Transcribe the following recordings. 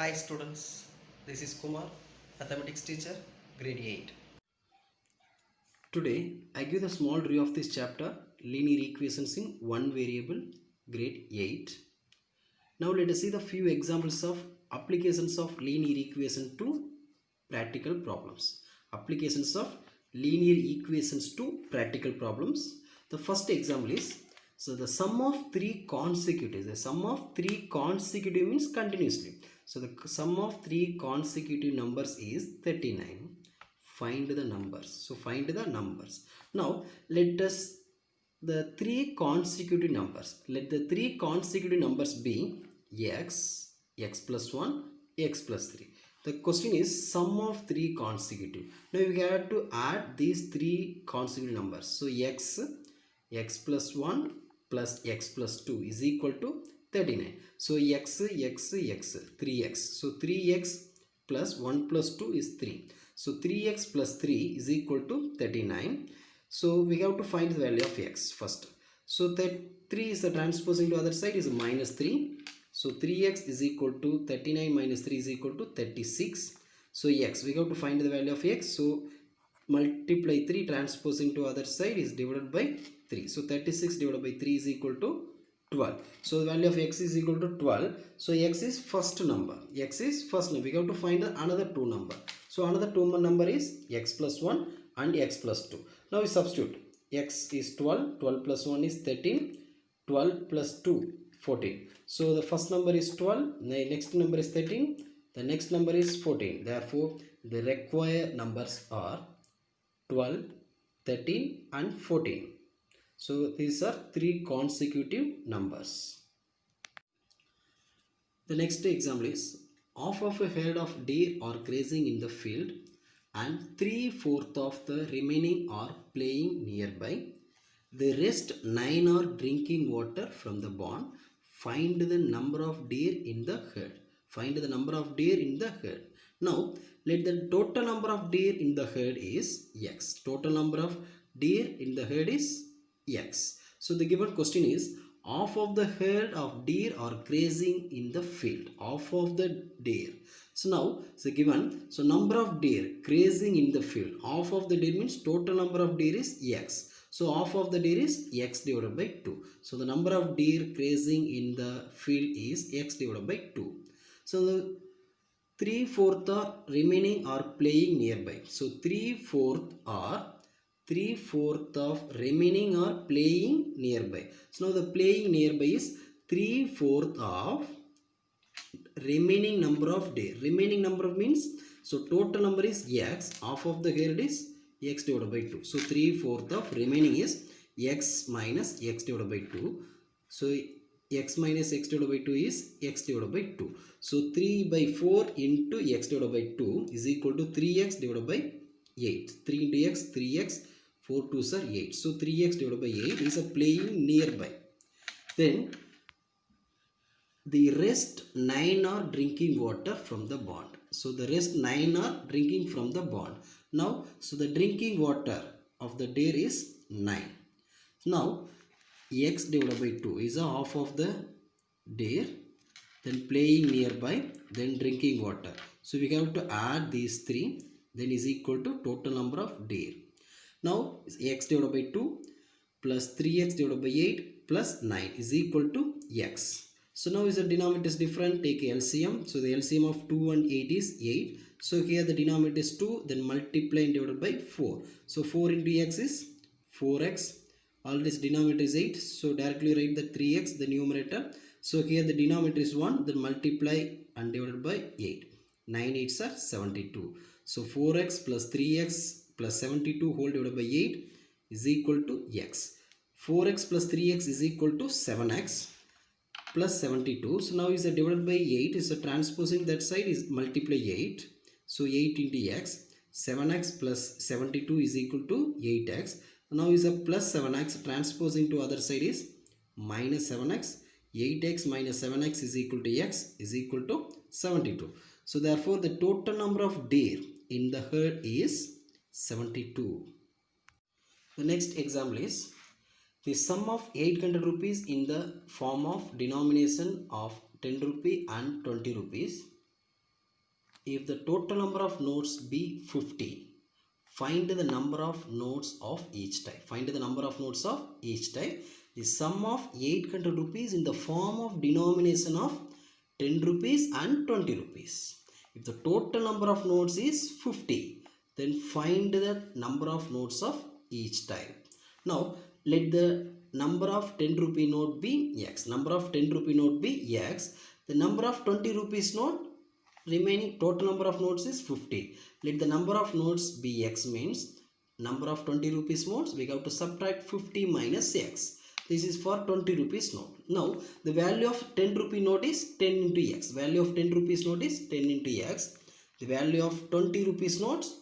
Hi students, this is Kumar, mathematics teacher, grade 8. Today I give the small review of this chapter, linear equations in one variable, grade 8. Now let us see the few examples of applications of linear equation to practical problems. Applications of linear equations to practical problems. The first example is, so the sum of three consecutive means continuously. So the sum of three consecutive numbers is 39. Find the numbers. So find the numbers. Now let us the three consecutive numbers. Let the three consecutive numbers be x, x plus 1, x plus 3. The question is sum of three consecutive. Now we have to add these three consecutive numbers. So x, x plus 1 plus x plus 2 is equal to 39. So x, 3x. So 3x plus 1 plus 2 is 3. So 3x plus 3 is equal to 39. So we have to find the value of x first. So that 3 is the transposing to other side is minus 3. So 3x is equal to 39 minus 3 is equal to 36. So x, we have to find the value of x. So multiply 3 transposing to other side is divided by 3. So 36 divided by 3 is equal to 12. So the value of x is equal to 12. So x is first number. X is first number. We have to find another two number. So another two number is x plus 1 and x plus 2. Now we substitute. X is 12. 12 plus 1 is 13. 12 plus 2, 14. So the first number is 12. The next number is 13. The next number is 14. Therefore, the required numbers are 12, 13 and 14. So these are three consecutive numbers. The next example is half of a herd of deer are grazing in the field and 3/4 of the remaining are playing nearby. The rest 9 are drinking water from the pond. Find the number of deer in the herd. Find the number of deer in the herd. Now let the total number of deer in the herd is x. Total number of deer in the herd is x. So the given question is half of the herd of deer are grazing in the field. Half of the deer. So now given. So number of deer grazing in the field. Half of the deer means total number of deer is x. So half of the deer is x divided by 2. So the number of deer grazing in the field is x divided by 2. So the 3/4 are remaining are playing nearby. So 3/4 of remaining are playing nearby. So now the playing nearby is 3/4 of remaining number of deer. Remaining number means, so total number is x, half of the herd is x divided by 2. So 3/4 of remaining is x minus x divided by 2. So x minus x divided by 2 is x divided by 2. So 3 by 4 into x divided by 2 is equal to 3x divided by 8. 3 into x, 3x, 4 2s are 8. So 3x divided by 8 is a playing nearby. Then the rest 9 are drinking water from the pond. So the rest 9 are drinking from the pond. Now, so the drinking water of the deer is 9. Now, x divided by 2 is a half of the deer, then playing nearby, then drinking water. So we have to add these three, then is equal to total number of deer. Now, x divided by 2 plus 3x divided by 8 plus 9 is equal to x. So now is the denominator is different, take LCM. So the LCM of 2 and 8 is 8. So here the denominator is 2, then multiply and divided by 4. So 4 into x is 4x. All this denominator is 8. So directly write the 3x, the numerator. So here the denominator is 1, then multiply and divided by 8. 9 8s are 72. So 4x plus 3x plus 72 whole divided by 8 is equal to x. 4x plus 3x is equal to 7x plus 72. So now is a divided by 8 is a transposing that side is multiply 8. So 8 into x. 7x plus 72 is equal to 8x. Now is a plus 7x transposing to other side is minus 7x. 8x minus 7x is equal to x is equal to 72. So therefore the total number of deer in the herd is 72. The next example is the sum of 800 rupees in the form of denomination of 10 rupee and 20 rupees If the total number of notes be 50, find the number of notes of each type. Find the number of notes of each type. The sum of 800 rupees in the form of denomination of 10 rupees and 20 rupees. If the total number of notes is 50, then find the number of notes of each type. Now, let the number of 10 rupee note be X. Number of 10 rupee note be X. The number of 20 rupees note, remaining total number of notes is 50. Let the number of notes be X means number of 20 rupees notes, we have to subtract 50 minus X. This is for 20 rupees note. Now the value of 10 rupee note is 10 into X. Value of 10 rupees note is 10 into X. The value of 20 rupees notes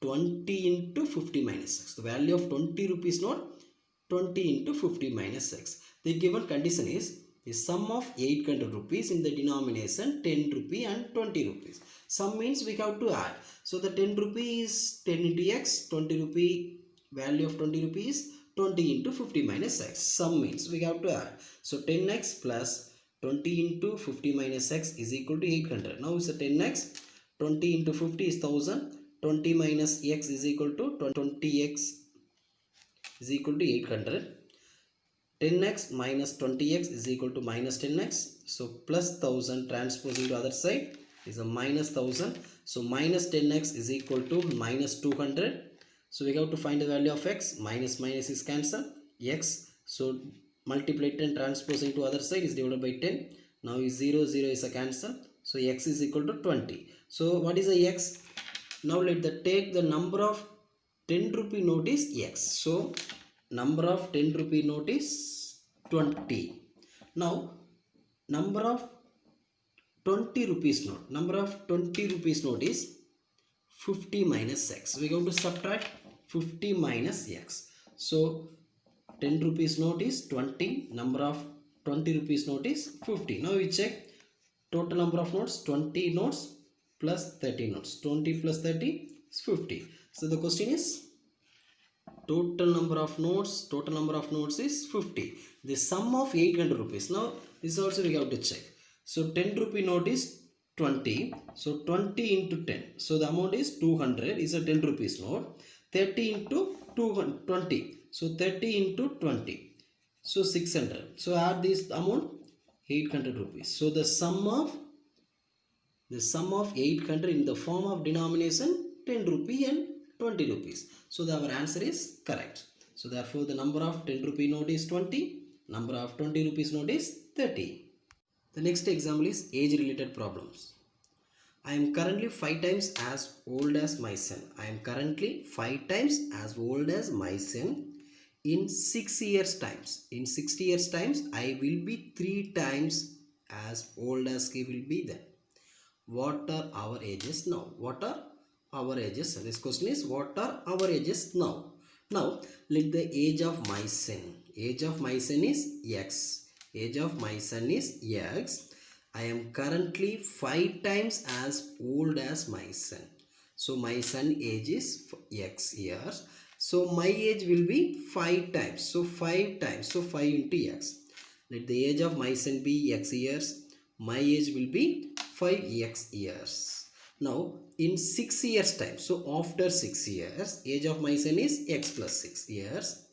20 into 50 minus X. The value of 20 rupees note 20 into 50 minus X. The given condition is the sum of 800 rupees in the denomination 10 rupee and 20 rupees. Sum means we have to add. So the 10 rupee is 10 into X, 20 rupee value of 20 rupees 20 into 50 minus X. Sum means we have to add. So 10X plus 20 into 50 minus X is equal to 800. Now it's a 10X, 20 into 50 is 1000, 20 minus X is equal to 20X is equal to 800. 10x minus 20x is equal to minus 10x. So plus 1000 transposing to other side is a minus 1000. So minus 10x is equal to minus 200. So we have to find the value of x. Minus minus is cancelled. X. So multiply 10 transposing to other side is divided by 10. Now is 0, 0 is a cancel. So x is equal to 20. So what is a x? Now let the take the number of 10 rupee note is x. So number of 10 rupee note is 20. Now number of 20 rupees note. Number of 20 rupees note is 50 minus x. We are going to subtract 50 minus x. So 10 rupees note is 20. Number of 20 rupees note is 50. Now we check total number of notes. 20 notes plus 30 notes. 20 plus 30 is 50. So the question is total number of notes is 50. The sum of 800 rupees. Now this also we have to check. So 10 rupee note is 20. So 20 into 10. So the amount is 200 is a 10 rupees note. 30 into 220. So 30 into 20. So 600. So add this amount 800 rupees. So the sum of 800 in the form of denomination 10 rupee and 20 rupees. So our answer is correct. So therefore the number of 10 rupee note is 20. Number of 20 rupees note is 30. The next example is age related problems. I am currently 5 times as old as my son. I am currently 5 times as old as my son. In 6 years times. In 60 years times I will be 3 times as old as he will be then. What are our ages now? What are our ages? This question is what are our ages now? Now let the age of my son. Age of my son is x. Age of my son is x. I am currently 5 times as old as my son. So my son age is x years. So my age will be 5 times. So 5 times. So 5 into x. Let the age of my son be x years. My age will be 5x years. Now in 6 years time. So after 6 years, age of my son is x plus 6 years.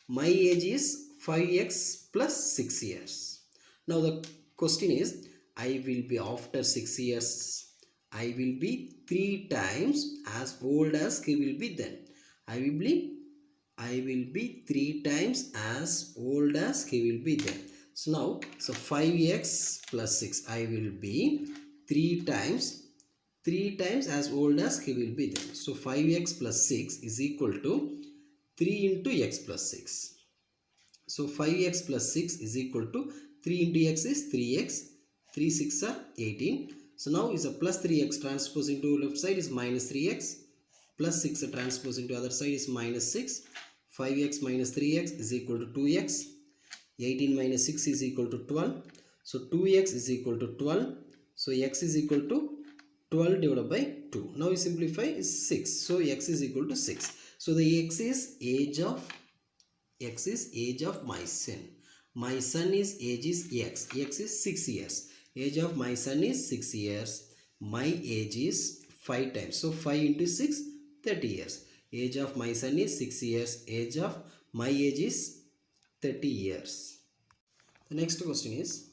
My age is 5x plus 6 years. Now the question is, I will be after 6 years. I will be 3 times as old as he will be then. I will be 3 times as old as he will be then. So now, 5x plus 6. I will be 3 times as old as he will be then. So 5x plus 6 is equal to 3 into x plus 6. So 5x plus 6 is equal to 3 into x is 3x. 3 6 are 18. So now is a plus 3x transposing to left side is minus 3x. Plus 6 transposing to other side is minus 6. 5x minus 3x is equal to 2x. 18 minus 6 is equal to 12. So 2x is equal to 12. So x is equal to 12 divided by 2. Now we simplify is 6. So x is equal to 6. So the x is age of my son. My son is age is x. X is 6 years. Age of my son is 6 years. my age is 5 times. So 5 into 6, 30 years. Age of my son is 6 years. Age of my age is 30 years. The next question is,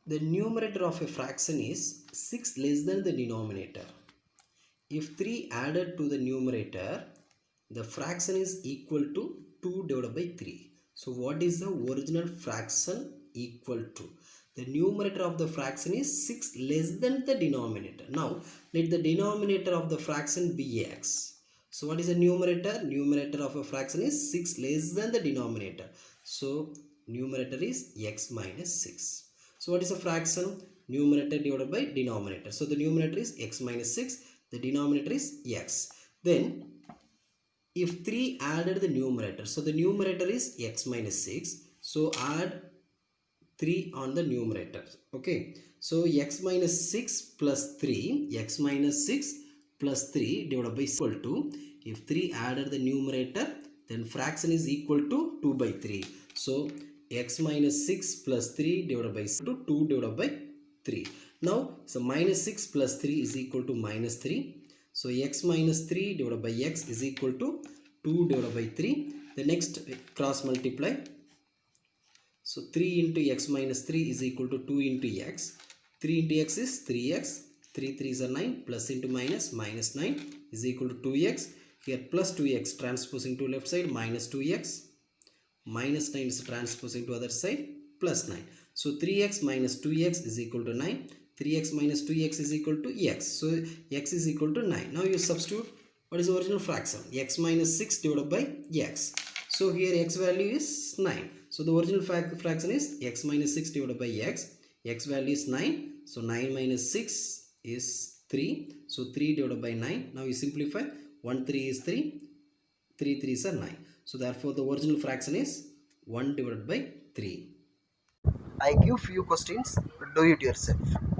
the numerator of a fraction is 6 less than the denominator. If 3 added to the numerator, the fraction is equal to 2 divided by 3. So what is the original fraction equal to? The numerator of the fraction is 6 less than the denominator. Now let the denominator of the fraction be x. So what is the numerator? Numerator of a fraction is 6 less than the denominator. So numerator is x minus 6. So what is a fraction? Numerator divided by denominator. So the numerator is x minus 6. The denominator is x. Then if 3 added the numerator, so the numerator is x minus 6. So add 3 on the numerator. Okay. So x minus 6 plus 3, x minus 6 plus 3 divided by equal to, if 3 added the numerator, then fraction is equal to 2 by 3. So x minus 6 plus 3 divided by 2 divided by 3. Now, so minus 6 plus 3 is equal to minus 3. So x minus 3 divided by x is equal to 2 divided by 3. The next cross multiply. So 3 into x minus 3 is equal to 2 into x. 3 into x is 3x. 3 3s are 9. Plus into minus, minus 9 is equal to 2x. Here plus 2x transposing to left side, minus 2x. Minus 9 is transposing to other side, plus 9. So 3x minus 2x is equal to 9. 3x minus 2x is equal to x. So x is equal to 9. Now you substitute what is the original fraction? X minus 6 divided by x. So here x value is 9. So the original fraction is x minus 6 divided by x. X value is 9. So 9 minus 6 is 3. So 3 divided by 9. Now you simplify. 1 3 is 3. 3 3s are 9. So therefore the original fraction is 1 divided by 3. I give few questions. Do it yourself.